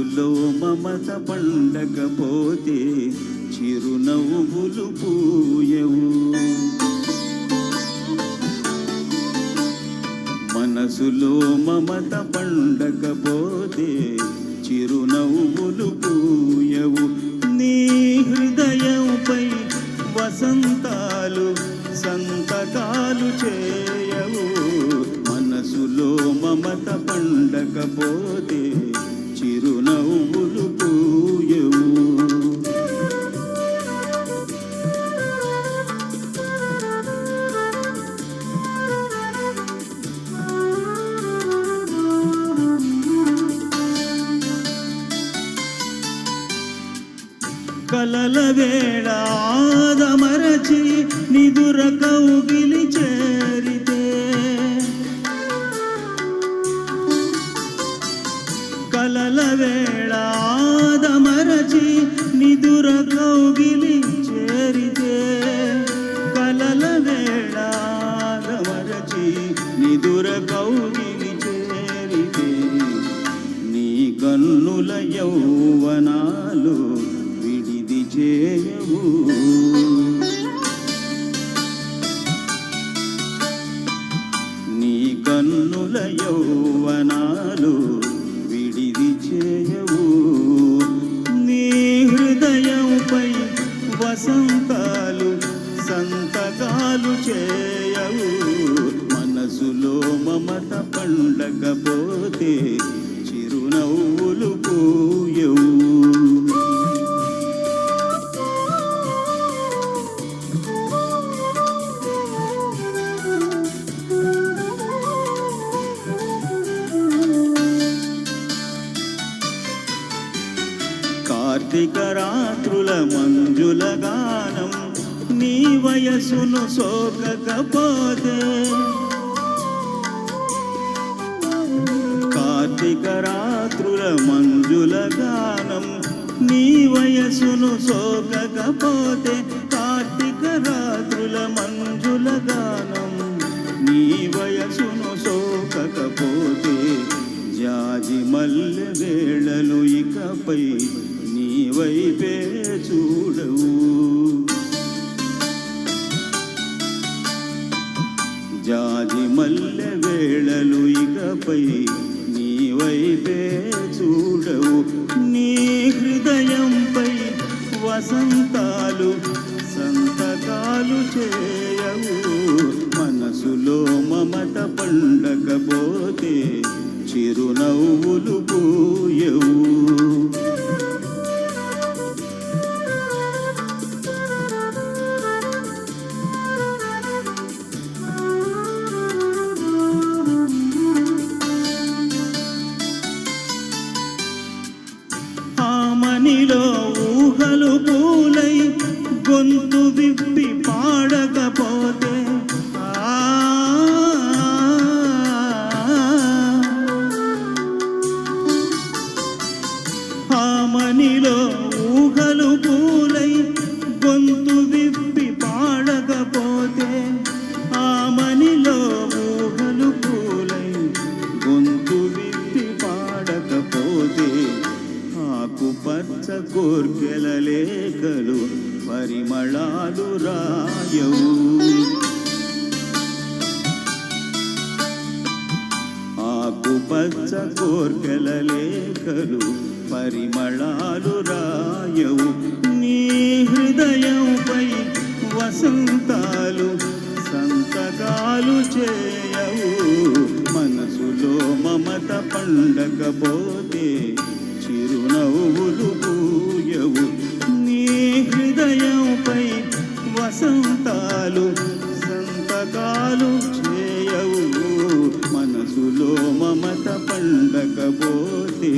మనసులో మమత పండకపోతే చిరునవ్వులు పూయవు. మనసులో మమత పండకపోతే చిరునవ్వులు పూయవు. నీ హృదయంపై వసంతాలు సంతకాలు చేయవు. మనసులో మమత పండకపోతే చిరునవ్వులు పూయవు. కలల వేళ ఆదమరచి నిదుర కౌగిలి చేరితే, కలల వేళ ఆదమరచి నిదుర కౌగిలి చేరితే, కలల వేళ ఆదమరచి నిదుర కౌగిలి చేరితే, నీ కన్నుల యౌవనాలు విడిది చేయవు. నీ కన్నుల యౌవనాలు విడిది చేయవు. నీ హృదయంపై వసంతాలు సంతకాలు చేయవు. మనసులో మమత పండకపోతే చిరునవ్వులు పూయవు. కార్తీక రాత్రుల మంజుల గానం నీ వయసును సోకకపోతే, కార్తీక రాత్రుల మంజుల గానం నీ వయసును సోకకపోతే, కార్తీక రాత్రుల మంజుల గానం నీ వయసును సోకకపోతే, జాజి మల్లె వేళలు ఇకపై నీ వైపే చూడవు. జాజి మల్లె వేళలు ఇకపై నీ వైపే చూడవు. నీ హృదయంపై వసంతాలు సంతకాలు చేయవు. మనసులో మమత పండకపోతే చిరునవ్వులు పూయవు. ఆమనిలో ఊహలు పూలై గొంతు విప్పి పాడకపోతే, ఆమనిలో ఊహలు పూలై గొంతు విప్పి పాడకపోతే, ఆమనిలో ఊహలు పూలై గొంతు విప్పి పాడకపోతే, ఆకుపచ్చ కోర్కెల లేఖలు పరిమళాలు రాయవు. ఆకుపచ్చ కోర్కెల లేఖలు పరిమళాలు రాయవు. నీ హృదయంపై వసంతాలు సంతకాలు చేయవు. మనసులో మమత పండకపోతే చిరునవ్వులు పూయవు. నీ హృదయంపై వసంతాలు సంతకాలు చేయవు. మనసులో మమత పండకపోతే